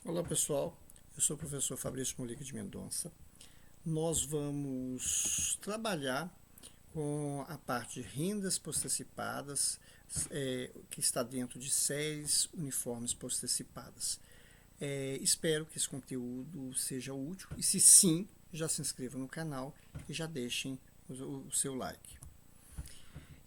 Olá pessoal, eu sou o professor Fabrício Molica de Mendonça. Nós vamos trabalhar com a parte de rendas postecipadas, que está dentro de séries uniformes postecipadas. Espero que esse conteúdo seja útil e, se sim, já se inscrevam no canal e já deixem o seu like.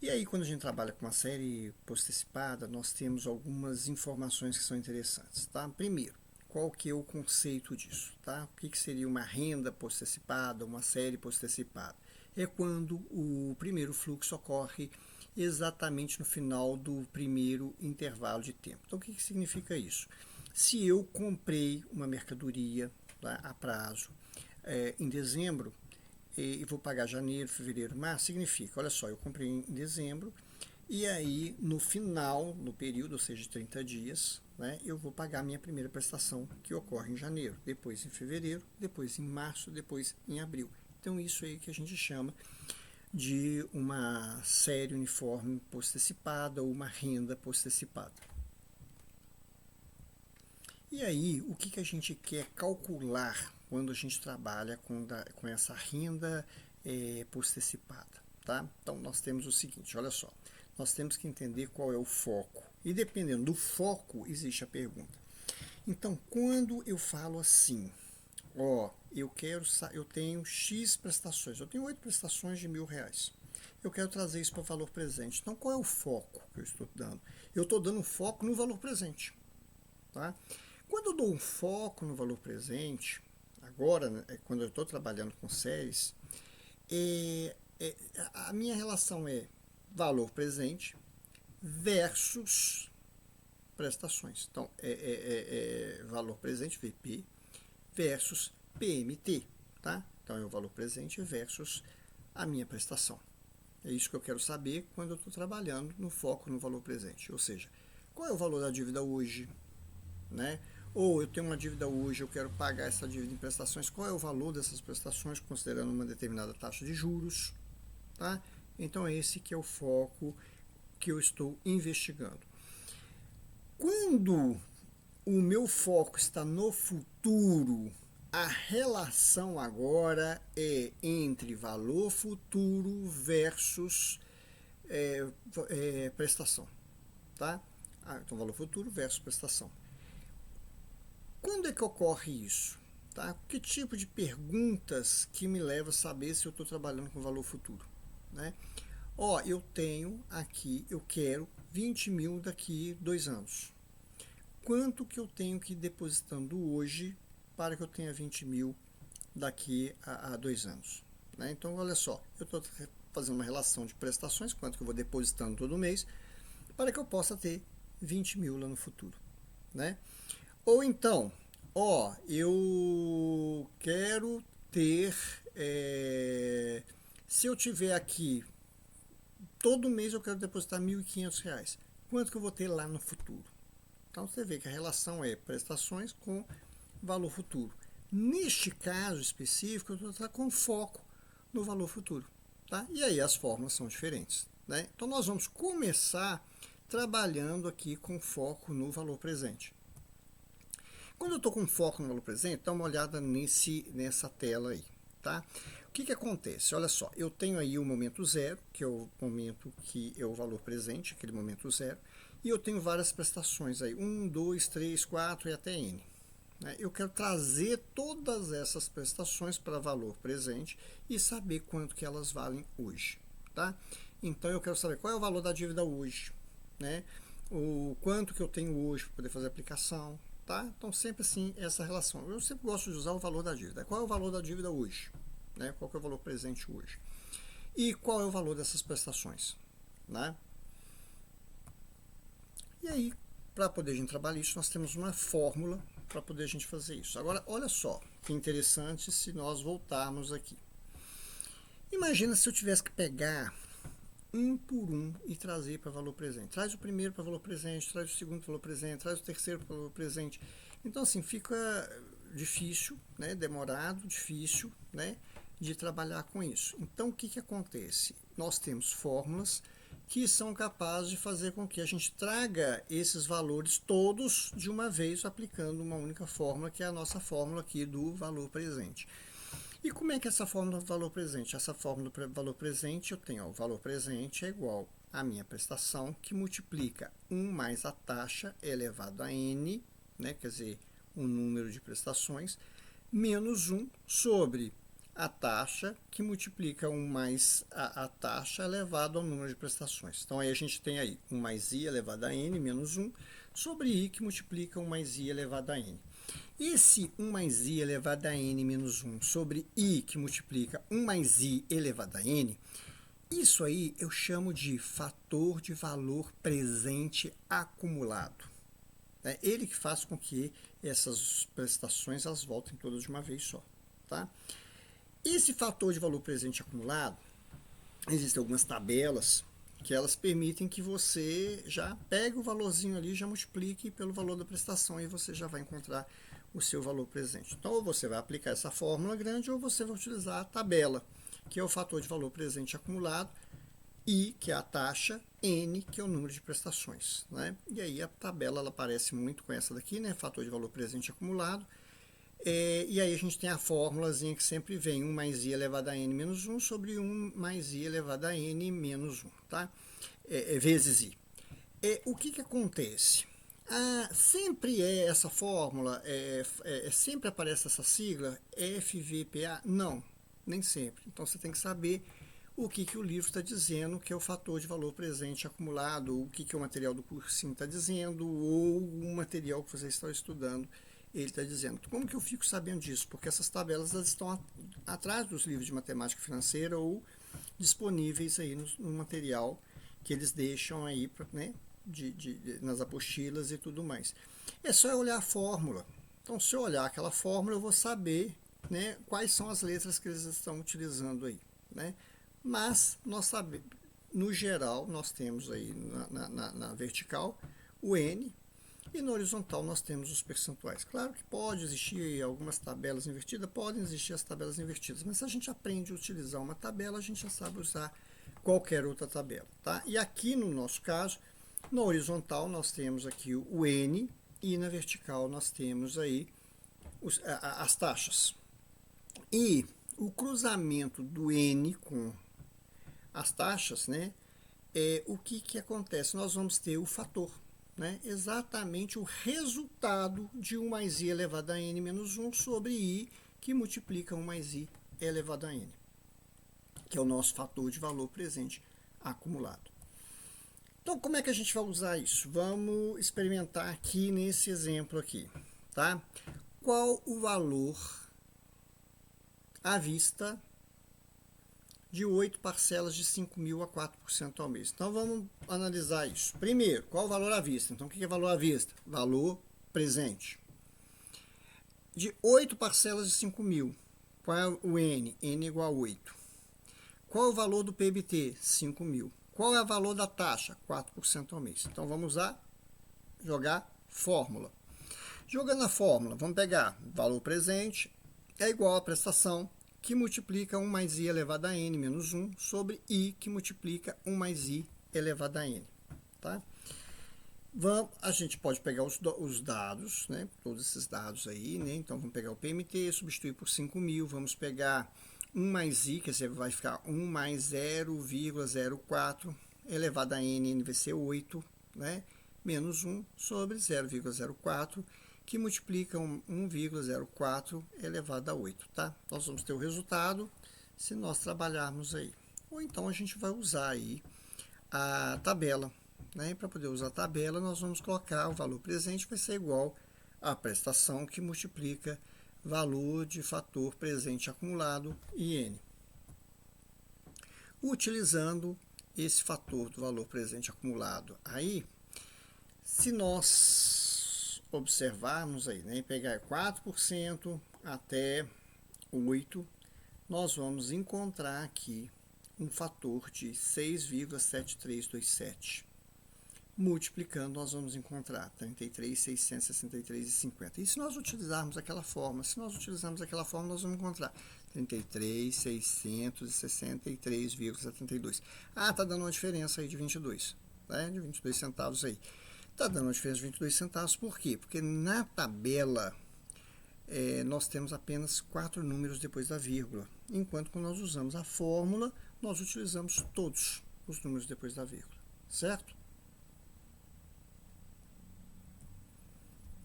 E aí, quando a gente trabalha com uma série postecipada, nós temos algumas informações que são interessantes, tá? Primeiro, qual que é o conceito disso, tá? O que seria uma renda postecipada, uma série postecipada? É quando o primeiro fluxo ocorre exatamente no final do primeiro intervalo de tempo. Então, o que significa isso? Se eu comprei uma mercadoria, tá, a prazo em dezembro, e vou pagar janeiro, fevereiro, março, significa, olha só, eu comprei em dezembro e aí no final, no período, ou seja, de 30 dias, né, eu vou pagar a minha primeira prestação, que ocorre em janeiro, depois em fevereiro, depois em março, depois em abril. Então isso aí que a gente chama de uma série uniforme postecipada ou uma renda postecipada. E aí, o que a gente quer calcular quando a gente trabalha com essa renda postecipada? Tá? Então, nós temos o seguinte, olha só, nós temos que entender qual é o foco. E dependendo do foco, existe a pergunta. Então, quando eu falo assim, ó, eu tenho X prestações, eu tenho 8 prestações de R$ 1.000. Eu quero trazer isso para o valor presente. Então, qual é o foco que eu estou dando? Eu estou dando foco no valor presente. Tá? Quando eu dou um foco no valor presente, agora, né, quando eu estou trabalhando com séries, é, é, a minha relação é valor presente versus prestações. Então, valor presente, VP, versus PMT. Tá? Então, é o valor presente versus a minha prestação. É isso que eu quero saber quando eu estou trabalhando no foco no valor presente. Ou seja, qual é o valor da dívida hoje, né? Ou eu tenho uma dívida hoje, eu quero pagar essa dívida em prestações, qual é o valor dessas prestações considerando uma determinada taxa de juros, tá? Então esse que é o foco que eu estou investigando. Quando o meu foco está no futuro, a relação agora é entre valor futuro versus prestação, tá? Então valor futuro versus prestação. Quando é que ocorre isso? Tá? Que tipo de perguntas que me leva a saber se eu estou trabalhando com valor futuro? Né? Ó, eu tenho aqui, eu quero 20 mil daqui 2 anos. Quanto que eu tenho que ir depositando hoje para que eu tenha 20 mil daqui a 2 anos? Né? Então, olha só, eu estou fazendo uma relação de prestações, quanto que eu vou depositando todo mês, para que eu possa ter 20 mil lá no futuro. Né? Ou então, ó, eu quero ter. Se eu tiver aqui, todo mês eu quero depositar R$ 1.500. Quanto que eu vou ter lá no futuro? Então você vê que a relação é prestações com valor futuro. Neste caso específico, eu estou com foco no valor futuro. Tá? E aí as fórmulas são diferentes. Né? Então nós vamos começar trabalhando aqui com foco no valor presente. Quando eu estou com foco no valor presente, dá uma olhada nessa tela aí, tá? O que acontece? Olha só, eu tenho aí o momento zero, que é o momento que é o valor presente, aquele momento zero, e eu tenho várias prestações aí, 1, 2, 3, 4 e até N. Né? Eu quero trazer todas essas prestações para valor presente e saber quanto que elas valem hoje, tá? Então eu quero saber qual é o valor da dívida hoje, né? O quanto que eu tenho hoje para poder fazer a aplicação, tá? Então sempre assim essa relação. Eu sempre gosto de usar o valor da dívida. Qual é o valor da dívida hoje? Né? Qual que é o valor presente hoje? E qual é o valor dessas prestações? Né? E aí, para poder a gente trabalhar isso, nós temos uma fórmula para poder a gente fazer isso. Agora, olha só que interessante se nós voltarmos aqui. Imagina se eu tivesse que pegar um por um e trazer para valor presente. Traz o primeiro para valor presente, traz o segundo para valor presente, traz o terceiro para valor presente. Então, assim, fica difícil, né? Demorado, difícil, né? De trabalhar com isso. Então, o que acontece? Nós temos fórmulas que são capazes de fazer com que a gente traga esses valores todos de uma vez, aplicando uma única fórmula, que é a nossa fórmula aqui do valor presente. E como é que é essa fórmula do valor presente? Essa fórmula do valor presente, eu tenho, o valor presente é igual à minha prestação, que multiplica 1 mais a taxa elevado a n, né, quer dizer, o número de prestações, menos 1 sobre a taxa, que multiplica 1 mais a taxa elevado ao número de prestações. Então, aí a gente tem aí 1 mais i elevado a n menos 1 sobre i, que multiplica 1 mais i elevado a n. Esse 1 mais i elevado a n menos 1 sobre i, que multiplica 1 mais i elevado a n, isso aí eu chamo de fator de valor presente acumulado. É ele que faz com que essas prestações elas voltem todas de uma vez só. Tá? Esse fator de valor presente acumulado, existem algumas tabelas que elas permitem que você já pegue o valorzinho ali, já multiplique pelo valor da prestação e você já vai encontrar o seu valor presente. Então, ou você vai aplicar essa fórmula grande ou você vai utilizar a tabela, que é o fator de valor presente acumulado, I, que é a taxa, N, que é o número de prestações. Né? E aí a tabela ela parece muito com essa daqui, né? Fator de valor presente acumulado. E aí a gente tem a fórmulazinha que sempre vem 1 mais i elevado a n menos 1 sobre 1 mais i elevado a n menos 1, tá? Vezes i. O que acontece? Sempre é essa fórmula, sempre aparece essa sigla, FVPA? Não, nem sempre. Então você tem que saber o que o livro está dizendo, que é o fator de valor presente acumulado, o que o material do cursinho está dizendo, ou o material que você está estudando, ele está dizendo. Como que eu fico sabendo disso? Porque essas tabelas elas estão atrás dos livros de matemática financeira ou disponíveis aí no material que eles deixam aí, né, nas apostilas e tudo mais. É só eu olhar a fórmula. Então, se eu olhar aquela fórmula, eu vou saber, né, quais são as letras que eles estão utilizando aí. Né? Mas, nós sabemos, no geral, nós temos aí na vertical o N, e no horizontal nós temos os percentuais. Claro que pode existir algumas tabelas invertidas, podem existir as tabelas invertidas, mas se a gente aprende a utilizar uma tabela, a gente já sabe usar qualquer outra tabela. Tá? E aqui no nosso caso, no horizontal nós temos aqui o N e na vertical nós temos aí as taxas. E o cruzamento do N com as taxas, né, o que acontece? Nós vamos ter o fator. Né, exatamente o resultado de 1 mais i elevado a n menos 1 sobre i, que multiplica 1 mais i elevado a n, que é o nosso fator de valor presente acumulado. Então, como é que a gente vai usar isso? Vamos experimentar aqui nesse exemplo aqui. Tá? Qual o valor à vista de 8 parcelas de 5.000 a 4% ao mês. Então, vamos analisar isso. Primeiro, qual o valor à vista? Então, o que é valor à vista? Valor presente. De 8 parcelas de 5.000, qual é o N? N igual a 8. Qual é o valor do PBT? 5.000. Qual é o valor da taxa? 4% ao mês. Então, vamos jogar fórmula. Jogando a fórmula, vamos pegar valor presente é igual a prestação, que multiplica 1 mais i elevado a n menos 1 sobre i, que multiplica 1 mais i elevado a n. Tá? A gente pode pegar os dados, né? Todos esses dados aí, né? Então, vamos pegar o PMT, substituir por 5.000, vamos pegar 1 mais i, quer dizer, vai ficar 1 mais 0,04 elevado a n vai ser 8, né? Menos 1 sobre 0,04, que multiplica 1,04 elevado a 8, tá? Nós vamos ter o resultado se nós trabalharmos aí. Ou então a gente vai usar aí a tabela, né? Para poder usar a tabela, nós vamos colocar o valor presente, vai ser igual à prestação, que multiplica valor de fator presente acumulado, IN. Utilizando esse fator do valor presente acumulado aí, se nós observarmos aí, né, pegar 4% até 8%, nós vamos encontrar aqui um fator de 6,7327. multiplicando, nós vamos encontrar 33.663,50. E se nós utilizarmos aquela fórmula? Se nós utilizarmos aquela fórmula, nós vamos encontrar 33.663,72. Ah, tá dando uma diferença aí de 22, né? De 22 centavos aí. Tá dando uma diferença de 22 centavos, por quê? Porque na tabela nós temos apenas 4 números depois da vírgula, enquanto quando nós usamos a fórmula, nós utilizamos todos os números depois da vírgula, certo?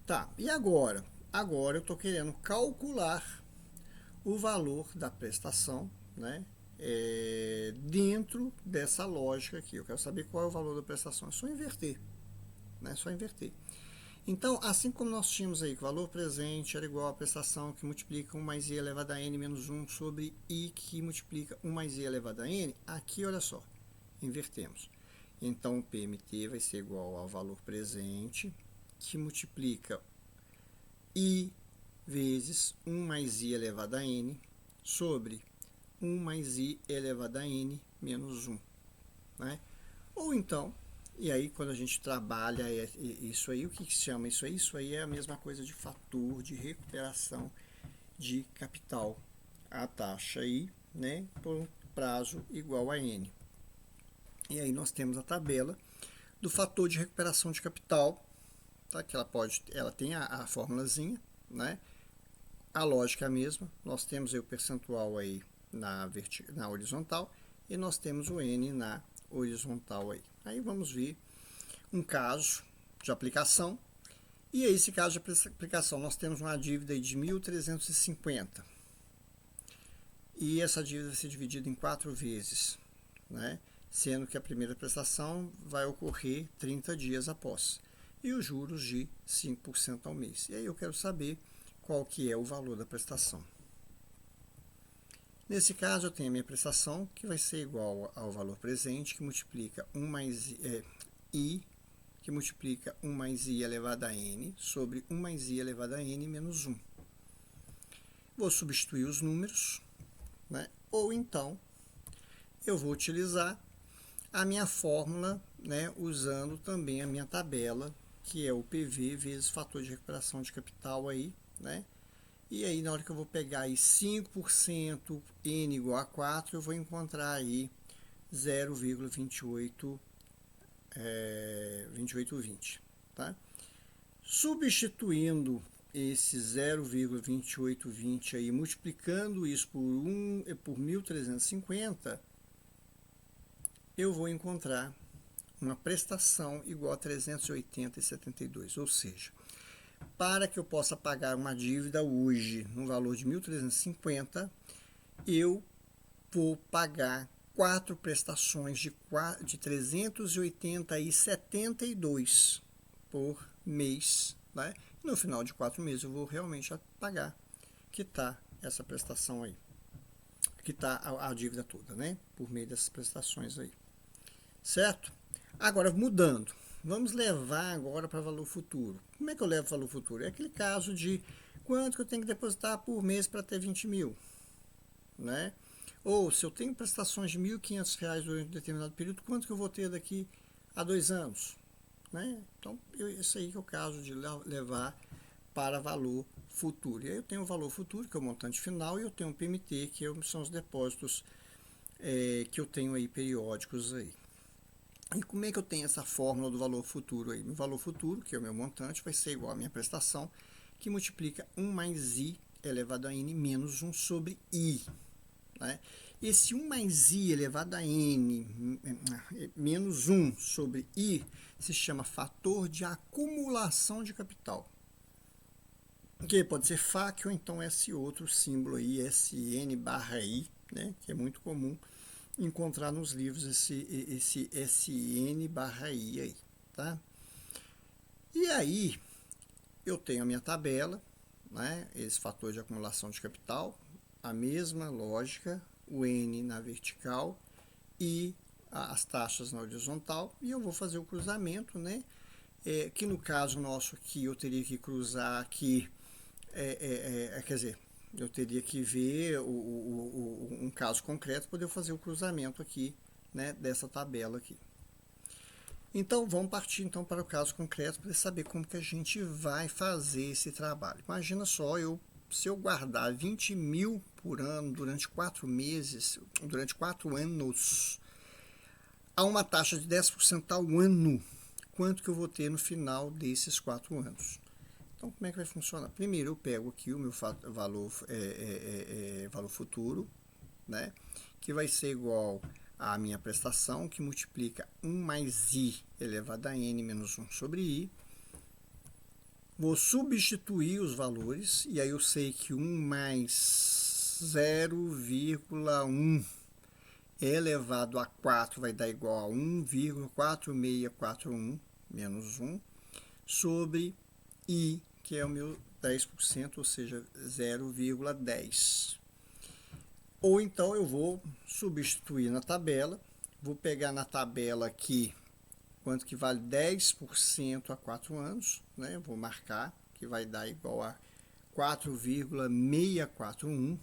Tá, e agora? Agora eu estou querendo calcular o valor da prestação, né? Dentro dessa lógica aqui. Eu quero saber qual é o valor da prestação. É só inverter, né? É só inverter. Então, assim como nós tínhamos aí que o valor presente era igual à prestação que multiplica 1 mais i elevado a n menos 1 sobre i que multiplica 1 mais i elevado a n, aqui, olha só, invertemos. Então, o PMT vai ser igual ao valor presente que multiplica i vezes 1 mais i elevado a n sobre 1 mais i elevado a n menos 1. Né? Ou então, e aí quando a gente trabalha isso aí, o que se chama isso aí? Isso aí é a mesma coisa de fator de recuperação de capital. A taxa aí, né, por um prazo igual a n. E aí nós temos a tabela do fator de recuperação de capital, tá? Que ela tem a formulazinha, né? A lógica é a mesma. Nós temos aí o percentual aí na horizontal e nós temos o n na horizontal aí. Aí vamos ver um caso de aplicação. E aí, esse caso de aplicação, nós temos uma dívida aí de 1.350. E essa dívida vai ser dividida em 4 vezes, né? Sendo que a primeira prestação vai ocorrer 30 dias após. E os juros de 5% ao mês. E aí eu quero saber qual que é o valor da prestação. Nesse caso, eu tenho a minha prestação, que vai ser igual ao valor presente, que multiplica 1 mais i, que multiplica 1 mais i elevado a n, sobre 1 mais i elevado a n menos 1. Vou substituir os números, né? Ou então, eu vou utilizar a minha fórmula, né, usando também a minha tabela, que é o PV vezes fator de recuperação de capital aí, né? E aí, na hora que eu vou pegar aí 5% n igual a 4, eu vou encontrar aí 0,2820, tá? Substituindo esse 0,2820 aí, multiplicando isso por 1.350, eu vou encontrar uma prestação igual a 380,72, ou seja, para que eu possa pagar uma dívida hoje no valor de 1.350, eu vou pagar 4 prestações de 380,72 por mês, né? No final de 4 meses eu vou realmente pagar, quitar essa prestação aí, quitar a dívida toda, né? Por meio dessas prestações aí, certo? Agora, mudando, vamos levar agora para valor futuro. Como é que eu levo valor futuro? É aquele caso de quanto que eu tenho que depositar por mês para ter 20 mil, né? Ou se eu tenho prestações de R$ 1.500 durante um determinado período, quanto que eu vou ter daqui a 2 anos? Né? Então, esse aí que é o caso de levar para valor futuro. E aí eu tenho o valor futuro, que é o montante final, e eu tenho o PMT, que são os depósitos que eu tenho aí periódicos aí. E como é que eu tenho essa fórmula do valor futuro aí? O valor futuro, que é o meu montante, vai ser igual à minha prestação, que multiplica 1 mais i elevado a n menos 1 sobre i. Né? Esse 1 mais i elevado a n menos 1 sobre i se chama fator de acumulação de capital. Que pode ser FAC ou então esse outro símbolo aí, SN/I, né? Que é muito comum encontrar nos livros esse SN/I aí, tá? E aí eu tenho a minha tabela, né? Esse fator de acumulação de capital, a mesma lógica, o N na vertical e as taxas na horizontal, e eu vou fazer o cruzamento, né? Que no caso nosso aqui eu teria que cruzar aqui, quer dizer, eu teria que ver um caso concreto para poder fazer o cruzamento aqui, né, dessa tabela aqui. Então, vamos partir então para o caso concreto para saber como que a gente vai fazer esse trabalho. Imagina só, se eu guardar 20 mil por ano durante 4 meses, durante 4 anos, a uma taxa de 10% ao ano, quanto que eu vou ter no final desses 4 anos? Então, como é que vai funcionar? Primeiro, eu pego aqui o meu valor futuro, né? Que vai ser igual à minha prestação, que multiplica 1 mais i elevado a n menos 1 sobre i. Vou substituir os valores, e aí eu sei que 1 mais 0,1 elevado a 4 vai dar igual a 1,4641 menos 1 sobre i, que é o meu 10%, ou seja, 0,10. Ou então eu vou substituir na tabela, vou pegar na tabela aqui quanto que vale 10% a 4 anos, né? Vou marcar que vai dar igual a 4,641.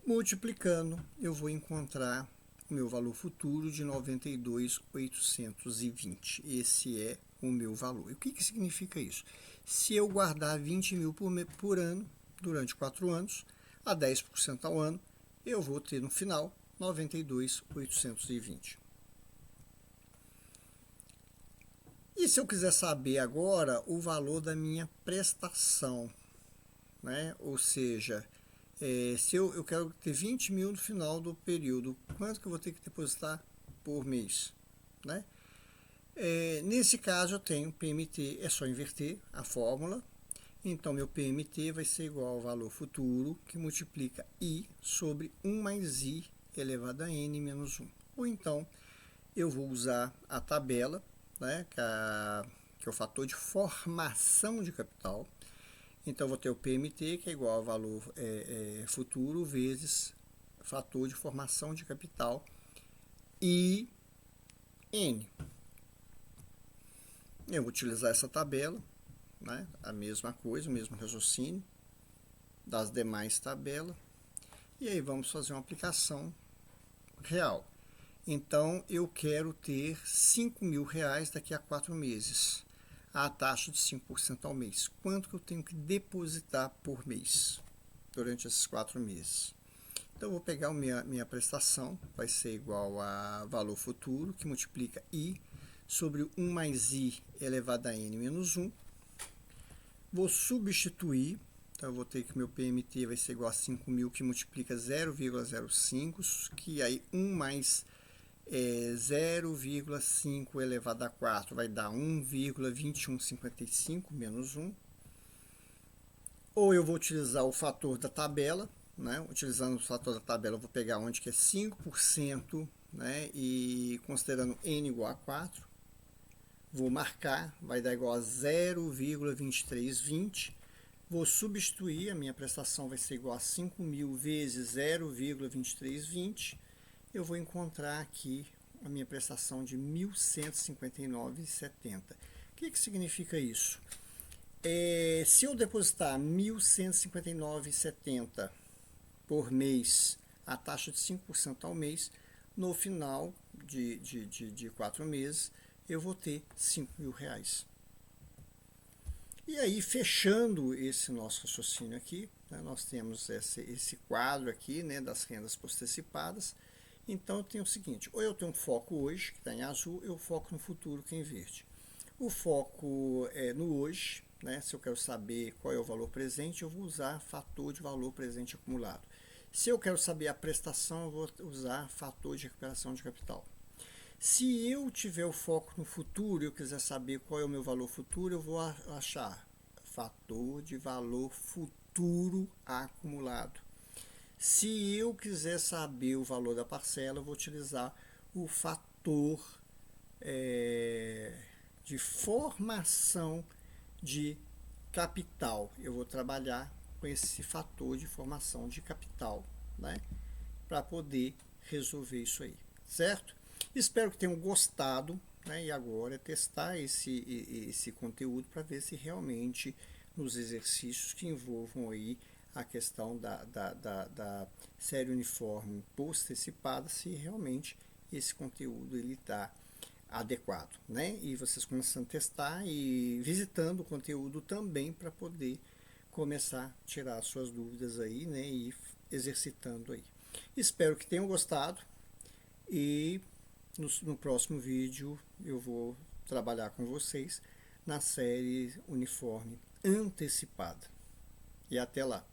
Multiplicando, eu vou encontrar o meu valor futuro de 92.820. Esse é o meu valor. E o que significa isso? Se eu guardar 20 mil por ano, durante 4 anos, a 10% ao ano, eu vou ter no final 92.820. E se eu quiser saber agora o valor da minha prestação, né? Ou seja, se eu quero ter 20 mil no final do período, quanto que eu vou ter que depositar por mês, né? Nesse caso eu tenho PMT, é só inverter a fórmula. Então, meu PMT vai ser igual ao valor futuro, que multiplica I sobre 1 mais I elevado a N menos 1. Ou então, eu vou usar a tabela, né, que é o fator de formação de capital. Então, eu vou ter o PMT, que é igual ao valor futuro, vezes fator de formação de capital, I, N. Eu vou utilizar essa tabela, né? A mesma coisa, o mesmo raciocínio das demais tabelas. E aí vamos fazer uma aplicação real. Então, eu quero ter 5 mil reais daqui a 4 meses, a taxa de 5% ao mês. Quanto que eu tenho que depositar por mês durante esses 4 meses? Então, eu vou pegar a minha prestação, vai ser igual a valor futuro, que multiplica I sobre 1 mais I elevado a N menos 1. Vou substituir, então eu vou ter que meu PMT vai ser igual a 5 mil, que multiplica 0,05, que aí 1 mais 0,5 elevado a 4 vai dar 1,2155 menos 1. Ou eu vou utilizar o fator da tabela, né? Utilizando o fator da tabela, eu vou pegar onde que é 5%, né? E considerando n igual a 4, vou marcar, vai dar igual a 0,2320. Vou substituir, a minha prestação vai ser igual a 5 mil vezes 0,2320. Eu vou encontrar aqui a minha prestação de R$ 1.159,70. O que significa isso? Se eu depositar R$ 1.159,70 por mês, a taxa de 5% ao mês, no final de 4 meses, eu vou ter 5 mil reais. E aí, fechando esse nosso raciocínio aqui, né, nós temos esse quadro aqui, né, das rendas postecipadas. Então, eu tenho o seguinte, ou eu tenho um foco hoje, que está em azul, eu foco no futuro, que é em verde. O foco é no hoje, né, se eu quero saber qual é o valor presente, eu vou usar fator de valor presente acumulado. Se eu quero saber a prestação, eu vou usar fator de recuperação de capital. Se eu tiver o foco no futuro e eu quiser saber qual é o meu valor futuro, eu vou achar fator de valor futuro acumulado. Se eu quiser saber o valor da parcela, eu vou utilizar o fator de formação de capital. Eu vou trabalhar com esse fator de formação de capital, né, para poder resolver isso aí, certo? Espero que tenham gostado, né, e agora é testar esse conteúdo para ver se realmente nos exercícios que envolvam aí a questão da série uniforme postecipada, se realmente esse conteúdo ele está adequado, né? E vocês começam a testar e visitando o conteúdo também para poder começar a tirar as suas dúvidas aí, né? E exercitando aí. Espero que tenham gostado e no próximo vídeo eu vou trabalhar com vocês na série Uniforme Antecipada. E até lá!